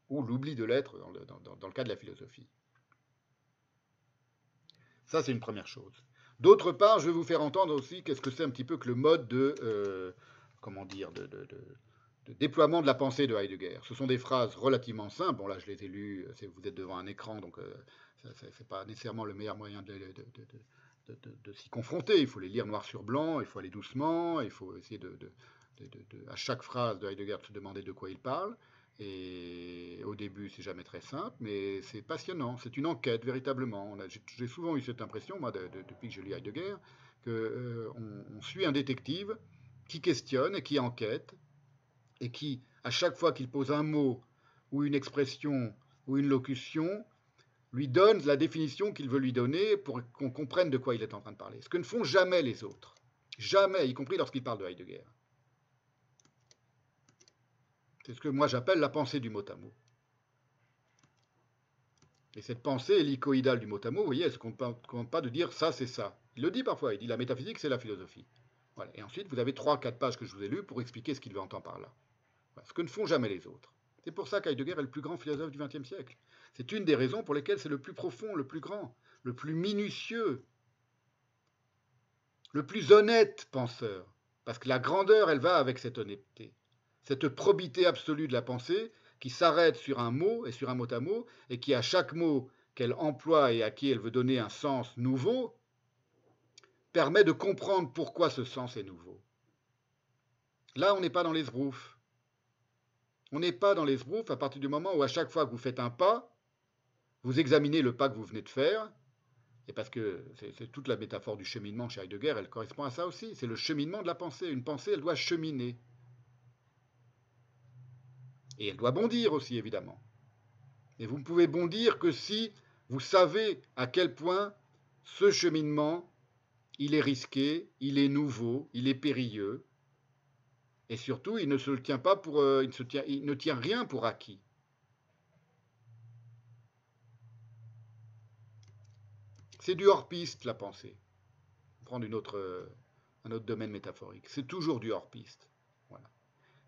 ou l'oubli de l'être dans le cas de la philosophie. Ça, c'est une première chose. D'autre part, je vais vous faire entendre aussi qu'est-ce que c'est un petit peu que le mode comment dire, de déploiement de la pensée de Heidegger. Ce sont des phrases relativement simples. Bon, là, je les ai lues, vous êtes devant un écran, donc ce n'est pas nécessairement le meilleur moyen de s'y confronter. Il faut les lire noir sur blanc, il faut aller doucement, il faut essayer à chaque phrase de Heidegger de se demander de quoi il parle. Et au début, c'est jamais très simple, mais c'est passionnant. C'est une enquête, véritablement. J'ai souvent eu cette impression, moi, depuis que je lis Heidegger, qu'on suit un détective qui questionne et qui enquête, et qui, à chaque fois qu'il pose un mot, ou une expression, ou une locution, lui donne la définition qu'il veut lui donner pour qu'on comprenne de quoi il est en train de parler. Ce que ne font jamais les autres. Jamais, y compris lorsqu'ils parlent de Heidegger. C'est ce que moi j'appelle la pensée du mot à mot. Et cette pensée hélicoïdale du mot à mot, vous voyez, elle ne se contente pas de dire ça, c'est ça. Il le dit parfois, il dit la métaphysique, c'est la philosophie. Voilà. Et ensuite, vous avez 3-4 pages que je vous ai lues pour expliquer ce qu'il veut entendre par là. Voilà. Ce que ne font jamais les autres. C'est pour ça qu'Heidegger est le plus grand philosophe du XXe siècle. C'est une des raisons pour lesquelles c'est le plus profond, le plus grand, le plus minutieux, le plus honnête penseur. Parce que la grandeur, elle va avec cette honnêteté. Cette probité absolue de la pensée qui s'arrête sur un mot et sur un mot à mot, et qui, à chaque mot qu'elle emploie et à qui elle veut donner un sens nouveau, permet de comprendre pourquoi ce sens est nouveau. Là, on n'est pas dans les sbroufs. On n'est pas dans les sbroufs à partir du moment où, à chaque fois que vous faites un pas, vous examinez le pas que vous venez de faire, et parce que c'est toute la métaphore du cheminement chez Heidegger, elle correspond à ça aussi. C'est le cheminement de la pensée. Une pensée, elle doit cheminer. Et elle doit bondir aussi, évidemment. Mais vous ne pouvez bondir que si vous savez à quel point ce cheminement, il est risqué, il est nouveau, il est périlleux. Et surtout, il ne se tient pas pour, il ne tient rien pour acquis. C'est du hors-piste, la pensée. Prendre un autre domaine métaphorique. C'est toujours du hors-piste. Voilà.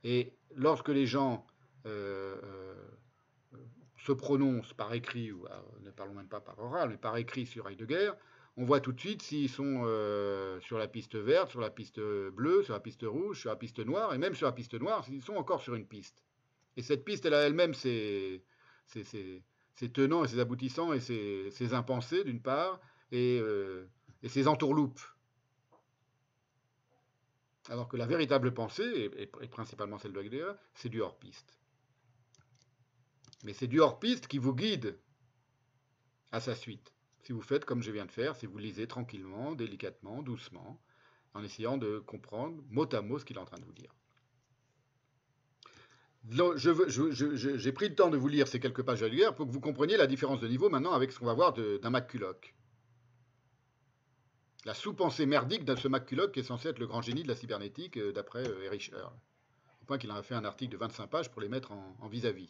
Et lorsque les gens se prononcent par écrit, ou ne parlons même pas par oral, mais par écrit sur Heidegger, on voit tout de suite s'ils sont sur la piste verte, sur la piste bleue, sur la piste rouge, sur la piste noire, et même sur la piste noire, s'ils sont encore sur une piste. Et cette piste, elle a elle-même ses tenants et ses aboutissants et ses impensés, d'une part, et ses entourloupes. Alors que la véritable pensée, et principalement celle de Heidegger, c'est du hors-piste. Mais c'est du hors-piste qui vous guide à sa suite. Si vous faites comme je viens de faire, si vous lisez tranquillement, délicatement, doucement, en essayant de comprendre mot à mot ce qu'il est en train de vous dire. J'ai pris le temps de vous lire ces quelques pages de Heidegger pour que vous compreniez la différence de niveau maintenant avec ce qu'on va voir d'un McCulloch. La sous-pensée merdique de ce McCulloch qui est censé être le grand génie de la cybernétique d'après Erich Earl. Au point qu'il en a fait un article de 25 pages pour les mettre en vis-à-vis.